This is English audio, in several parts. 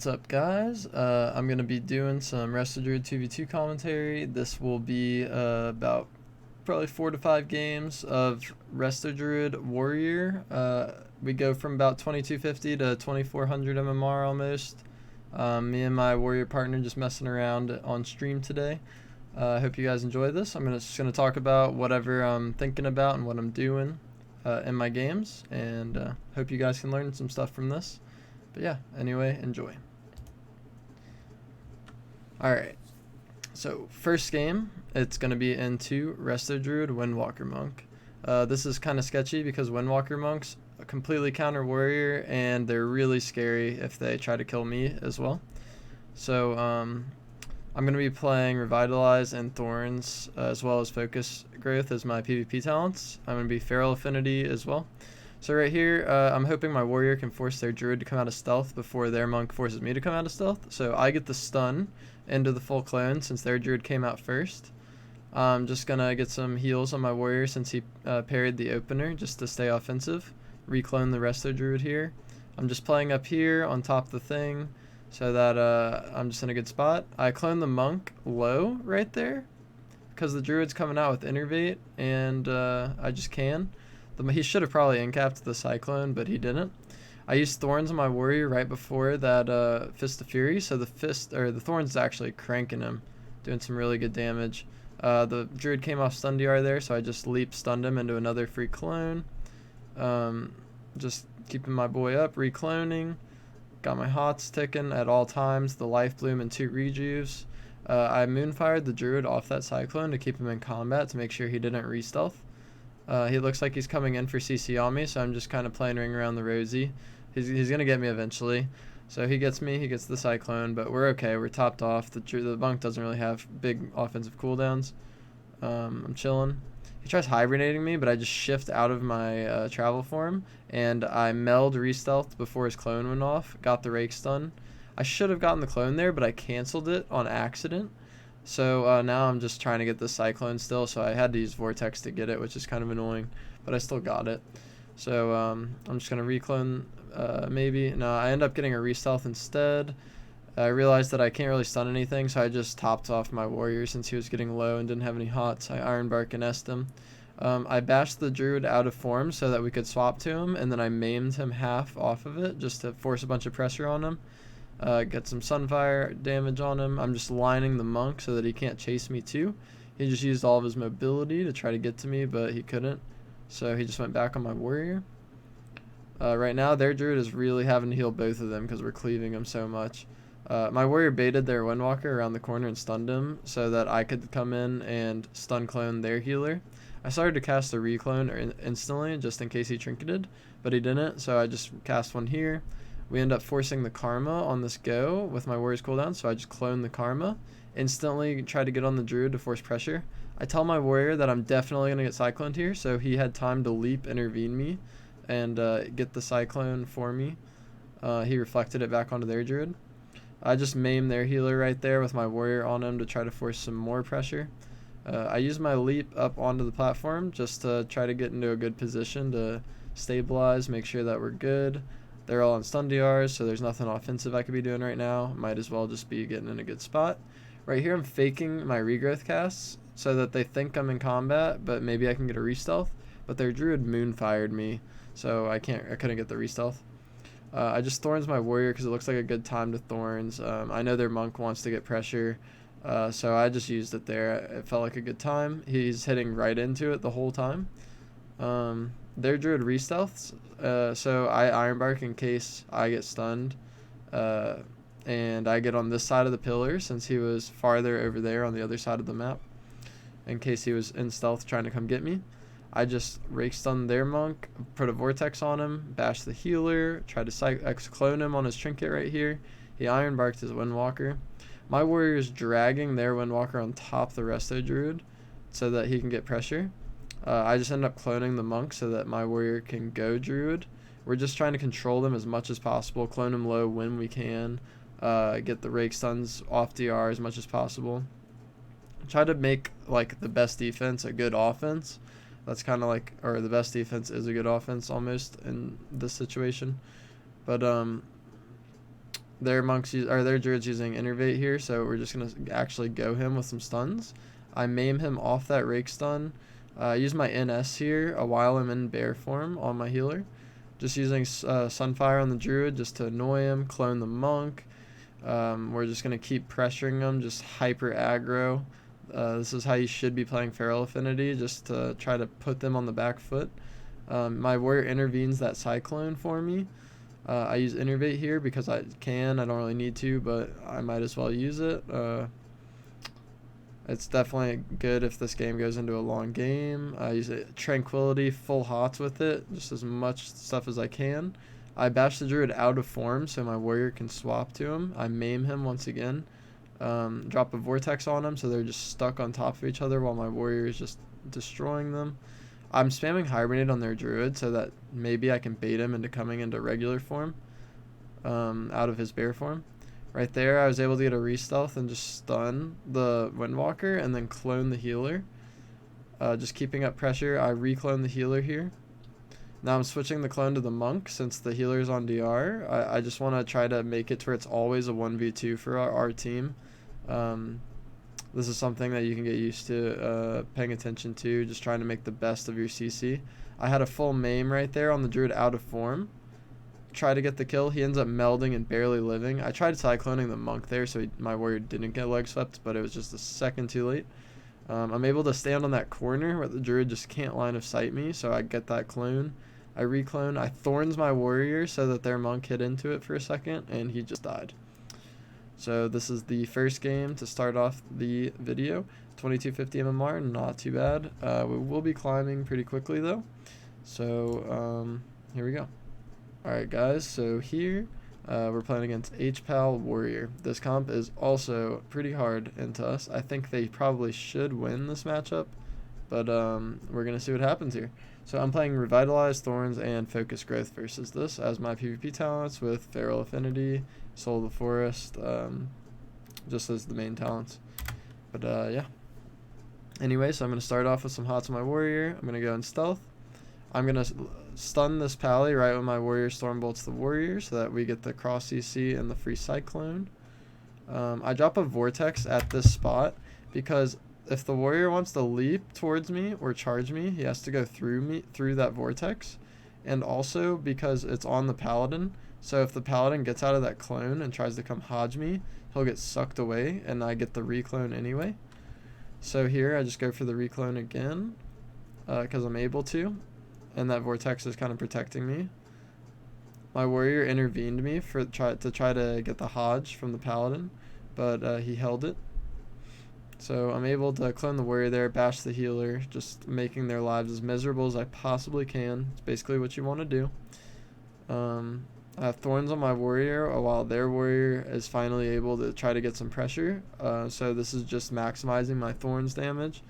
What's up, guys? I'm going to be doing some Resto Druid 2v2 commentary. This will be about probably 4 to 5 games of Resto Druid Warrior. We go from about 2250 to 2400 MMR almost. Me and my Warrior partner just messing around on stream today. I hope you guys enjoy this. I'm just going to talk about whatever I'm thinking about and what I'm doing in my games, and hope you guys can learn some stuff from this. But yeah, anyway, enjoy. Alright, so first game, it's going to be into Resto Druid Windwalker Monk. This is kind of sketchy because Windwalker Monks completely counter Warrior, and they're really scary if they try to kill me as well. So I'm going to be playing Revitalize and Thorns as well as Focus Growth as my PvP talents. I'm going to be Feral Affinity as well. So right here, I'm hoping my Warrior can force their Druid to come out of stealth before their Monk forces me to come out of stealth. So I get the stun into the full clone since their Druid came out first. I'm just going to get some heals on my Warrior since he parried the opener just to stay offensive. Reclone the Resto Druid here. I'm just playing up here on top of the thing so that I'm just in a good spot. I clone the Monk low right there because the Druid's coming out with Innervate, and I just can. He should have probably incapped the Cyclone, but he didn't. I used Thorns on my Warrior right before that Fist of Fury, so the Thorns is actually cranking him, doing some really good damage. The Druid came off stun DR there, so I just leap stunned him into another free clone. Just keeping my boy up, recloning. Got my hots ticking at all times, the Life Bloom and 2 rejuves. I Moonfired the Druid off that Cyclone to keep him in combat to make sure he didn't re-stealth. He looks like he's coming in for CC on me, so I'm just kind of playing Ring Around the Rosie. He's going to get me eventually. So he gets me, he gets the Cyclone, but we're okay. We're topped off. The Monk doesn't really have big offensive cooldowns. I'm chilling. He tries hibernating me, but I just shift out of my travel form, and I meld re-stealthed before his clone went off. Got the Rake stun. I should have gotten the clone there, but I canceled it on accident. So now I'm just trying to get the Cyclone still, so I had to use Vortex to get it, which is kind of annoying, but I still got it. So I'm just going to reclone maybe. No, I end up getting a re-stealth instead. I realized that I can't really stun anything, so I just topped off my Warrior since he was getting low and didn't have any hots. I Ironbark and Est him. I bashed the Druid out of form so that we could swap to him, and then I maimed him half off of it just to force a bunch of pressure on him. Get some Sunfire damage on him. I'm just lining the Monk so that he can't chase me too. He just used all of his mobility to try to get to me, but he couldn't. So he just went back on my Warrior. Right now, their Druid is really having to heal both of them because we're cleaving him so much. My Warrior baited their Windwalker around the corner and stunned him so that I could come in and stun clone their healer. I started to cast a reclone instantly just in case he trinketed, but he didn't, so I just cast one here. We end up forcing the Karma on this go with my Warrior's cooldown, so I just clone the Karma. Instantly try to get on the Druid to force pressure. I tell my Warrior that I'm definitely going to get Cycloned here, so he had time to leap, intervene me, and get the Cyclone for me. He reflected it back onto their Druid. I just maimed their healer right there with my Warrior on him to try to force some more pressure. I use my leap up onto the platform just to try to get into a good position to stabilize, make sure that we're good. They're all on stun DRs, so there's nothing offensive I could be doing right now. Might as well just be getting in a good spot. Right here I'm faking my regrowth casts so that they think I'm in combat, but maybe I can get a re-stealth. But their Druid Moonfired me, so I couldn't get the re-stealth. I just Thorns my Warrior because it looks like a good time to Thorns. I know their Monk wants to get pressure, so I just used it there. It felt like a good time. He's hitting right into it the whole time. Their Druid re-stealths, so I Ironbark in case I get stunned, and I get on this side of the pillar since he was farther over there on the other side of the map, in case he was in stealth trying to come get me. I just Rake stun their Monk, put a Vortex on him, bash the healer, tried to X-clone him on his trinket right here. He Ironbarked his Windwalker. My Warrior is dragging their Windwalker on top of the Resto Druid so that he can get pressure. I just end up cloning the Monk so that my Warrior can go Druid. We're just trying to control them as much as possible, clone them low when we can, get the Rake stuns off DR as much as possible. Try to make like the best defense a good offense. That's kind of like, or the best defense is a good offense almost in this situation. But their their druid's using Innervate here, so we're just gonna actually go him with some stuns. I maim him off that rake stun. Use my NS here while I'm in bear form on my healer. Just using Sunfire on the druid just to annoy him, clone the monk. We're just going to keep pressuring them, just hyper aggro. This is how you should be playing Feral Affinity, just to try to put them on the back foot. My warrior intervenes that Cyclone for me. I use Innervate here because I can. I don't really need to, but I might as well use it. It's definitely good if this game goes into a long game. I use Tranquility, full hots with it, just as much stuff as I can. I bash the druid out of form so my warrior can swap to him. I maim him once again. Drop a vortex on him so they're just stuck on top of each other while my warrior is just destroying them. I'm spamming Hibernate on their druid so that maybe I can bait him into coming into regular form out of his bear form. Right there, I was able to get a re-stealth and just stun the Windwalker and then clone the healer. Just keeping up pressure, I reclone the healer here. Now I'm switching the clone to the monk since the healer is on DR. I just want to try to make it to where it's always a 1v2 for our team. This is something that you can get used to paying attention to, just trying to make the best of your CC. I had a full maim right there on the druid out of form. Try to get the kill. He ends up melding and barely living. I tried cycloning the monk there so my warrior didn't get leg swept, but it was just a second too late. I'm able to stand on that corner where the druid just can't line of sight me, so I get that clone. I reclone. I thorns my warrior so that their monk hit into it for a second, and he just died. So this is the first game to start off the video. 2250 MMR, not too bad. We will be climbing pretty quickly though. So here we go. Alright guys, so here we're playing against HPAL Warrior. This comp is also pretty hard into us. I think they probably should win this matchup, but we're going to see what happens here. So I'm playing Revitalize, Thorns, and Focus Growth versus this as my PvP talents with Feral Affinity, Soul of the Forest, just as the main talents. But yeah. Anyway, so I'm going to start off with some hots on my warrior. I'm going to go in stealth. I'm going to stun this pally right when my warrior stormbolts the warrior so that we get the cross CC and the free cyclone. I drop a vortex at this spot because if the warrior wants to leap towards me or charge me, he has to go through that vortex. And also because it's on the paladin, so if the paladin gets out of that clone and tries to come hodge me, he'll get sucked away and I get the reclone anyway. So here I just go for the reclone again because I'm able to. And that vortex is kind of protecting me. My warrior intervened me to try to get the hodge from the paladin, but he held it. So I'm able to clone the warrior there, bash the healer, just making their lives as miserable as I possibly can. It's basically what you want to do. I have thorns on my warrior while their warrior is finally able to try to get some pressure. So this is just maximizing my thorns damage.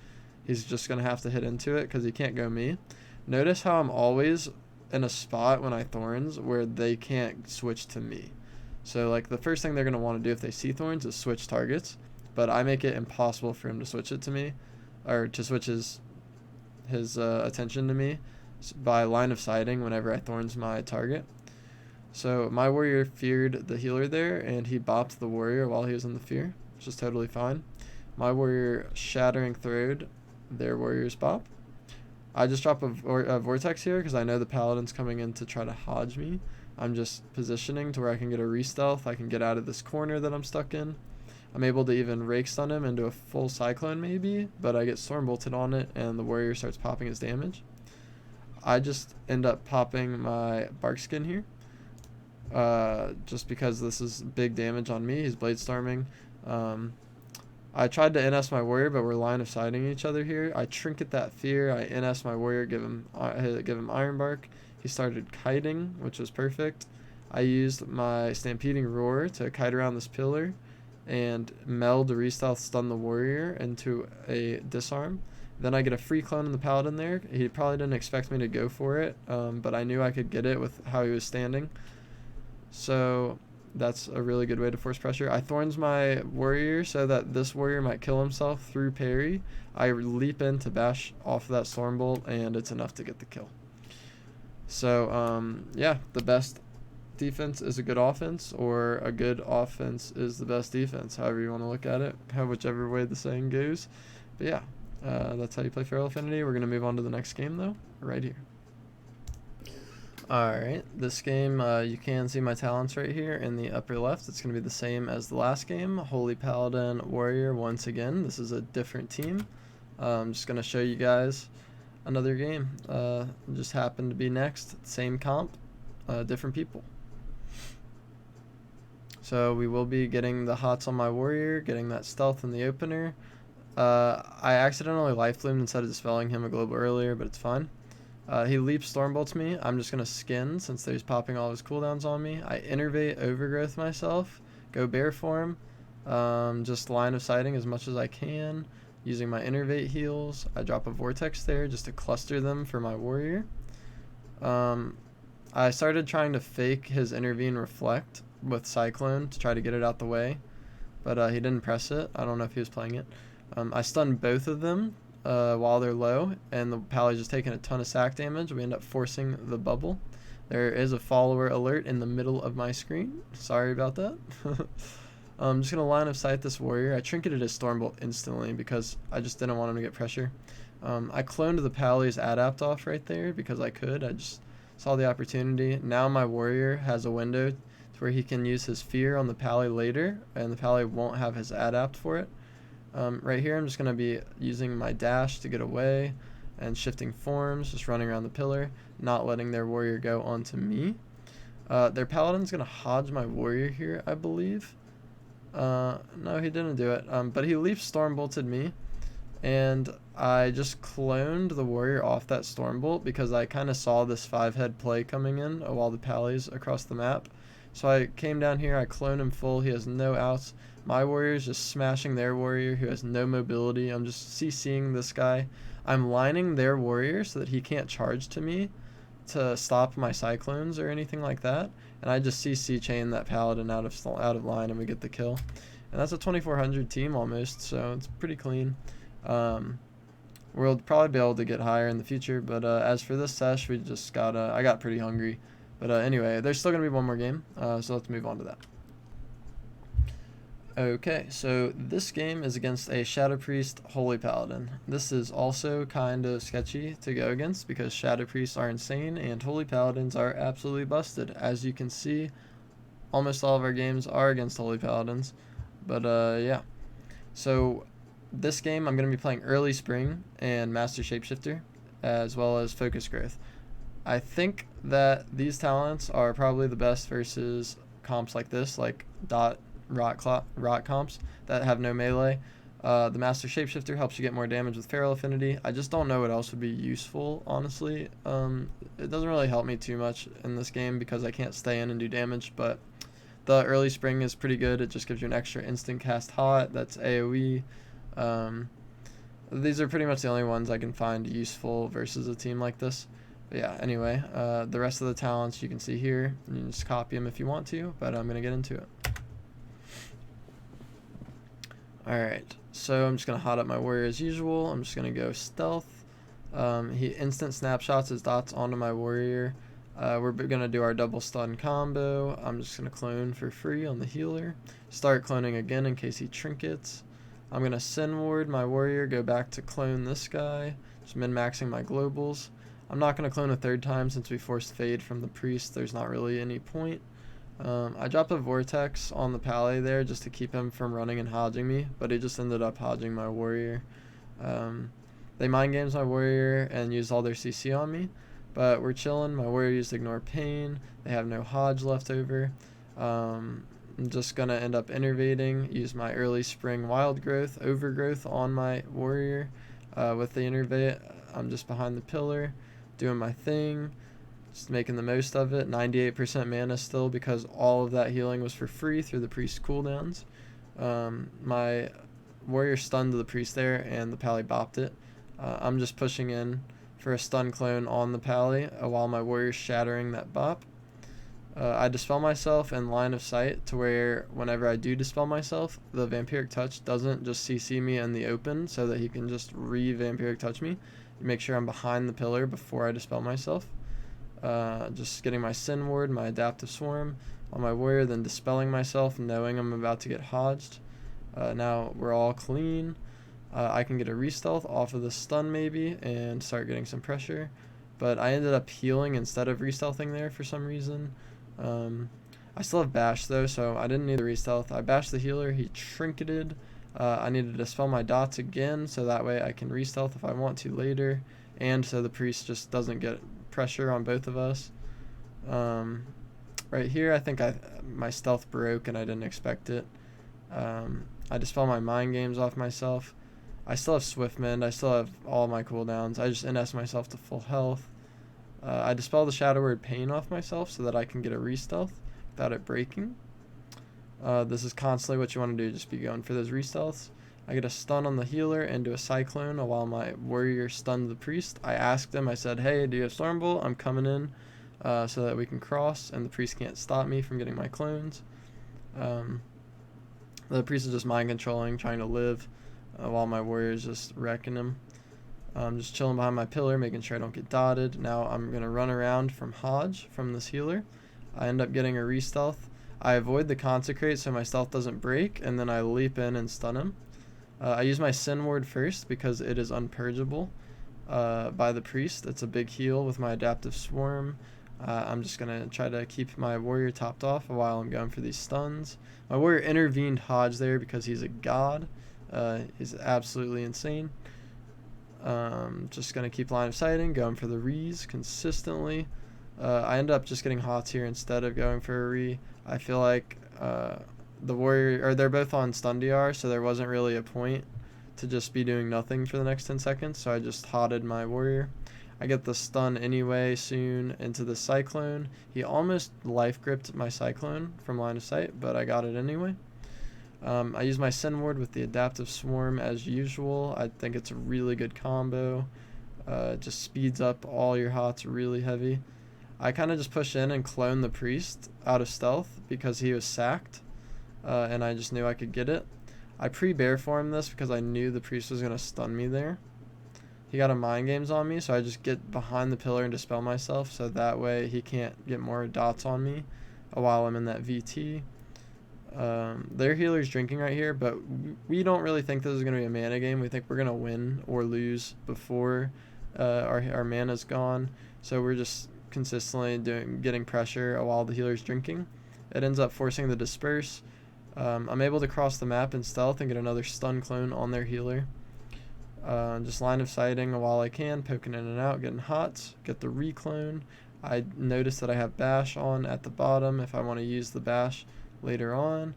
He's just going to have to hit into it because he can't go me. Notice how I'm always in a spot when I thorns where they can't switch to me. So like the first thing they're going to want to do if they see thorns is switch targets, but I make it impossible for him to switch it to me or to switch his attention to me by line of sighting whenever I thorns my target. So my warrior feared the healer there and he bopped the warrior while he was in the fear, which is totally fine. My warrior shattering throwed their warrior's bop. I just drop a vortex here because I know the paladin's coming in to try to hodge me. I'm just positioning to where I can get a re-stealth. I can get out of this corner that I'm stuck in. I'm able to even rake stun him into a full cyclone maybe, but I get storm bolted on it and the warrior starts popping his damage. I just end up popping my bark skin here. Just because this is big damage on me. He's blade storming. I tried to NS my warrior, but we're line of sighting each other here. I trinket that fear. I NS my warrior, give him iron bark. He started kiting, which was perfect. I used my stampeding roar to kite around this pillar and meld the re-stealth stun the warrior into a disarm. Then I get a free clone in the paladin there. He probably didn't expect me to go for it, but I knew I could get it with how he was standing. So that's a really good way to force pressure. I thorns my warrior so that this warrior might kill himself through parry. I leap in to bash off of that stormbolt, and it's enough to get the kill. So, yeah, the best defense is a good offense, or a good offense is the best defense, however you want to look at it, whichever way the saying goes. But yeah, that's how you play Feral Affinity. We're going to move on to the next game, though, right here. Alright, this game, you can see my talents right here in the upper left. It's going to be the same as the last game. Holy Paladin Warrior once again. This is a different team. I'm just going to show you guys another game. Just happened to be next. Same comp, different people. So we will be getting the hots on my warrior, getting that stealth in the opener. I accidentally life bloomed instead of dispelling him a global earlier, but it's fine. He leaps Stormbolts me. I'm just going to skin since he's popping all his cooldowns on me. I innervate Overgrowth myself, go bear form, just line of sighting as much as I can using my innervate heals. I drop a Vortex there just to cluster them for my warrior. I started trying to fake his intervene reflect with Cyclone to try to get it out the way, but he didn't press it. I don't know if he was playing it. I stunned both of them while they're low, and the Pally's just taking a ton of sack damage. We end up forcing the bubble. There is a follower alert in the middle of my screen. Sorry about that. I'm just going to line of sight this warrior. I trinketed his Stormbolt instantly because I just didn't want him to get pressure. I cloned the Pally's Adapt off right there because I could. I just saw the opportunity. Now my warrior has a window to where he can use his fear on the Pally later, and the Pally won't have his Adapt for it. Right here I'm just going to be using my dash to get away and shifting forms, just running around the pillar, not letting their warrior go onto me. Their Paladin's going to hodge my warrior here, I believe. No, he didn't do it, but he leaf Stormbolted me, and I just cloned the warrior off that Stormbolt because I kind of saw this 5-head play coming in of all the Pallies across the map. So I came down here, I cloned him full, he has no outs. My warrior's just smashing their warrior who has no mobility. I'm just CCing this guy. I'm lining their warrior so that he can't charge to me to stop my cyclones or anything like that. And I just CC chain that paladin out of line and we get the kill. And that's a 2400 team almost, so it's pretty clean. We'll probably be able to get higher in the future, but as for this sesh, we just got I got pretty hungry. But anyway, there's still gonna be one more game, so let's move on to that. Okay, so this game is against a Shadow Priest Holy Paladin. This is also kind of sketchy to go against because Shadow Priests are insane and Holy Paladins are absolutely busted. As you can see, almost all of our games are against Holy Paladins. But yeah, so this game I'm going to be playing Early Spring and Master Shapeshifter as well as Focus Growth. I think that these talents are probably the best versus comps like this, like rot comps that have no melee. The Master Shapeshifter helps you get more damage with Feral Affinity. I just don't know what else would be useful, honestly. It doesn't really help me too much in this game because I can't stay in and do damage, but the Early Spring is pretty good. It just gives you an extra instant cast hot that's AoE. These are pretty much the only ones I can find useful versus a team like this. But yeah, anyway, the rest of the talents you can see here. You can just copy them if you want to, but I'm going to get into it. Alright, so I'm just going to hot up my warrior as usual. I'm just going to go stealth. He instant snapshots his dots onto my warrior. We're going to do our double stun combo. I'm just going to clone for free on the healer. Start cloning again in case he trinkets. I'm going to sin ward my warrior, go back to clone this guy. Just min-maxing my globals. I'm not going to clone a third time since we forced fade from the priest. There's not really any point. I dropped a Vortex on the Pally there just to keep him from running and hodging me, but he just ended up hodging my warrior. They mind games my warrior and used all their CC on me, but we're chilling. My warrior used Ignore Pain. They have no hodge left over. I'm just going to end up innervating, use my Early Spring Wild Growth, Overgrowth on my warrior. With the innervate, I'm just behind the pillar, doing my thing. Just making the most of it. 98% mana still because all of that healing was for free through the priest cooldowns. My warrior stunned the priest there and the Pally bopped it. I'm just pushing in for a stun clone on the Pally while my warrior's shattering that bop. I dispel myself in line of sight to where whenever I do dispel myself, the Vampiric Touch doesn't just CC me in the open so that he can just re-Vampiric Touch me. Make sure I'm behind the pillar before I dispel myself. Just getting my Sin Ward, my Adaptive Swarm on my warrior, then dispelling myself, knowing I'm about to get hodged. Now we're all clean. I can get a re-stealth off of the stun maybe and start getting some pressure. But I ended up healing instead of re-stealthing there for some reason. I still have bash though, so I didn't need the re-stealth. I bashed the healer, he trinketed. I needed to dispel my dots again so that way I can re-stealth if I want to later. And so the priest just doesn't get pressure on both of us. Right here I think my stealth broke and I didn't expect it. I dispel my mind games off myself. I still have Swift Mend, I still have all my cooldowns. I just NS myself to full health. I dispel the Shadow Word Pain off myself so that I can get a re-stealth without it breaking. This is constantly what you want to do, just be going for those re-stealths. I get a stun on the healer and do a Cyclone while my warrior stunned the priest. I asked him, I said, hey, do you have Stormbolt? I'm coming in so that we can cross and the priest can't stop me from getting my clones. The priest is just mind controlling, trying to live while my warrior is just wrecking him. I'm just chilling behind my pillar, making sure I don't get dotted. Now I'm going to run around from Hodge, from this healer. I end up getting a re-stealth. I avoid the Consecrate so my stealth doesn't break, and then I leap in and stun him. I use my Sin Ward first because it is unpurgeable by the priest. It's a big heal with my Adaptive Swarm. I'm just going to try to keep my warrior topped off while I'm going for these stuns. My warrior intervened Hodge there because he's a god. He's absolutely insane. Just going to keep line of sighting, going for the rees consistently. I end up just getting hots here instead of going for a re. I feel like the warrior, or they're both on stun DR, so there wasn't really a point to just be doing nothing for the next 10 seconds, so I just hotted my warrior. I get the stun anyway soon into the Cyclone. He almost life gripped my Cyclone from line of sight, but I got it anyway. I use my Sin Ward with the Adaptive Swarm as usual. I think it's a really good combo. It just speeds up all your hots really heavy. I kind of just push in and clone the priest out of stealth because he was sacked, and I just knew I could get it. I pre-bear formed this because I knew the priest was going to stun me there. He got a mind games on me, so I just get behind the pillar and dispel myself, so that way he can't get more dots on me while I'm in that VT. Their healer's drinking right here, but we don't really think this is going to be a mana game. We think we're going to win or lose before our mana's gone, so we're just consistently getting pressure while the healer's drinking. It ends up forcing the disperse. I'm able to cross the map in stealth and get another stun clone on their healer. Just line of sighting while I can, poking in and out, getting hots, get the reclone. I notice that I have bash on at the bottom if I want to use the bash later on.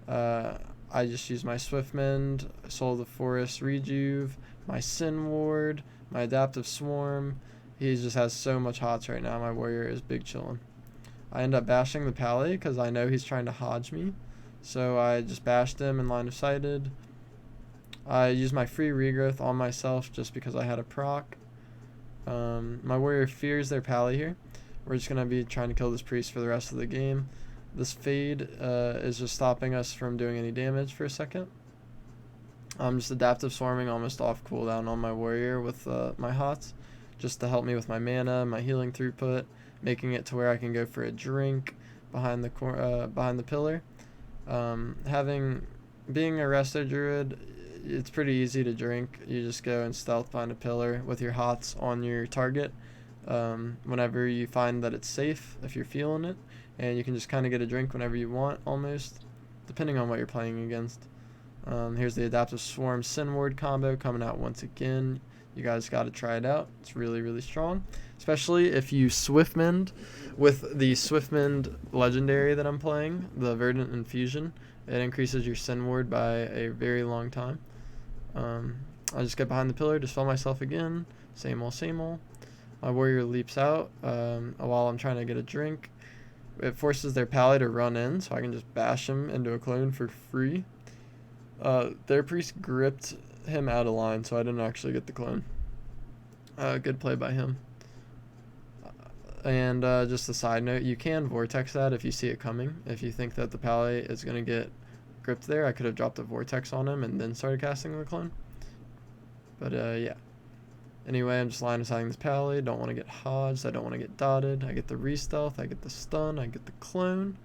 I just use my Swift Mend, Soul of the Forest Rejuve, my Sin Ward, my Adaptive Swarm. He just has so much hots right now. My warrior is big chillin'. I end up bashing the Pally because I know he's trying to hodge me. So I just bashed him and line of sighted. I use my free regrowth on myself just because I had a proc. My warrior fears their Pally here. We're just going to be trying to kill this priest for the rest of the game. This fade is just stopping us from doing any damage for a second. I'm just Adaptive Swarming almost off cooldown on my warrior with my hots, just to help me with my mana, my healing throughput, making it to where I can go for a drink behind the pillar. Being a Resto Druid, it's pretty easy to drink. You just go and stealth behind a pillar with your hots on your target whenever you find that it's safe, if you're feeling it, and you can just kind of get a drink whenever you want, almost, depending on what you're playing against. Here's the Adaptive Swarm Sin Ward combo coming out once again. You guys got to try it out. It's really, really strong, especially if you Swift Mend with the Swift Mend legendary that I'm playing, the Verdant Infusion. It increases your Sin Ward by a very long time. I just get behind the pillar, dispel myself again. Same old, same old. My warrior leaps out while I'm trying to get a drink. It forces their Pally to run in, so I can just bash him into a clone for free. Their priest gripped him out of line, so I didn't actually get the clone. Good play by him. And just a side note, you can Vortex that if you see it coming. If you think that the Pally is going to get gripped there, I could have dropped a Vortex on him and then started casting the clone. But yeah. Anyway, I'm just line of sighting this pally. Don't want to get hodged. I don't want to get dotted. I get the re-stealth. I get the stun. I get the clone.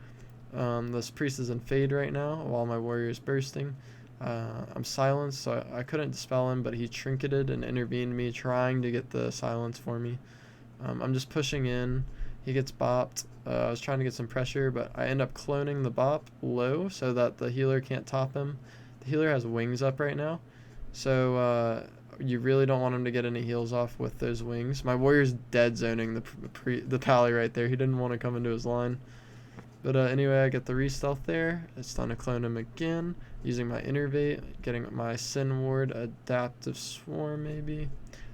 This priest is in fade right now while my warrior is bursting. I'm silenced, so I couldn't dispel him, but he trinketed and intervened me, trying to get the silence for me. I'm just pushing in. He gets bopped. I was trying to get some pressure, but I end up cloning the bop low so that the healer can't top him. The healer has wings up right now, so you really don't want him to get any heals off with those wings. My warrior's dead zoning the pally right there. He didn't want to come into his line. But anyway, I get the re-stealth there. It's time to clone him again, using my innervate, getting my Sin Ward, Adaptive Swarm maybe.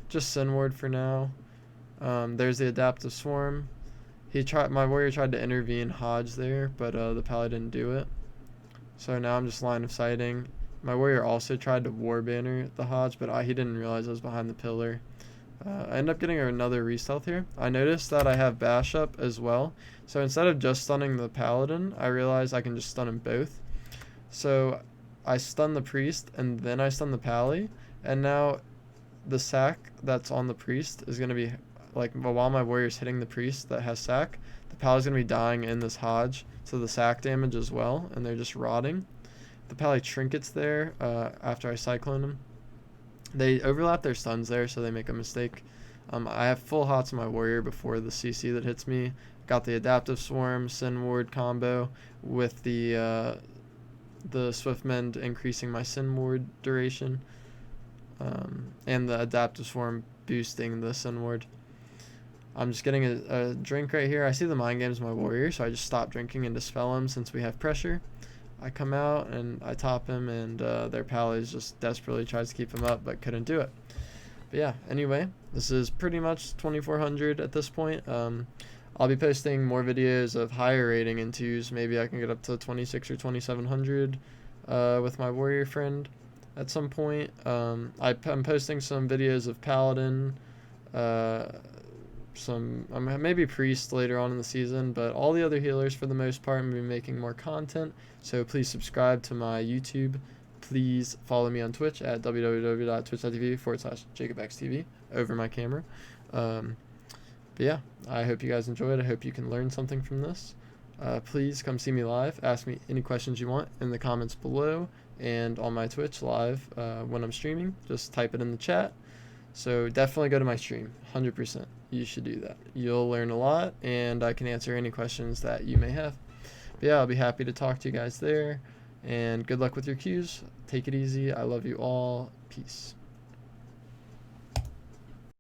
Just Sin Ward for now. There's the Adaptive Swarm. My warrior tried to intervene Hodge there, but the pally didn't do it. So now I'm just line of sighting. My warrior also tried to war banner the Hodge, but he didn't realize I was behind the pillar. I end up getting another re-stealth here. I noticed that I have bash up as well. So instead of just stunning the paladin, I realized I can just stun them both. So I stun the priest and then I stun the pally. And now the sack that's on the priest is going to be, like, while my warrior's hitting the priest that has sack, the pally's going to be dying in this Hodge. So the sack damage as well, and they're just rotting. The pally trinkets there after I cyclone them. They overlap their stuns there, so they make a mistake. I have full hots on my warrior before the CC that hits me. Got the Adaptive Swarm, Sin Ward combo with the Swift Mend increasing my Sin Ward duration. And the Adaptive Swarm boosting the Sin Ward. I'm just getting a drink right here. I see the mind games my warrior, so I just stop drinking and dispel him since we have pressure. I come out and I top him, and their pallies just desperately tries to keep him up but couldn't do it. But yeah, anyway, this is pretty much 2400 at this point. I'll be posting more videos of higher rating in 2s. Maybe I can get up to 26 or 2700 with my warrior friend at some point. I'm posting some videos of paladin, maybe priest later on in the season, but all the other healers for the most part I'm going to be making more content. So please subscribe to my YouTube. Please follow me on Twitch at www.twitch.tv/JacobXTV over my camera. But yeah, I hope you guys enjoyed. I hope you can learn something from this. Please come see me live. Ask me any questions you want in the comments below and on my Twitch live when I'm streaming. Just type it in the chat. So definitely go to my stream, 100%. You should do that. You'll learn a lot, and I can answer any questions that you may have. But yeah, I'll be happy to talk to you guys there, and good luck with your queues. Take it easy. I love you all. Peace.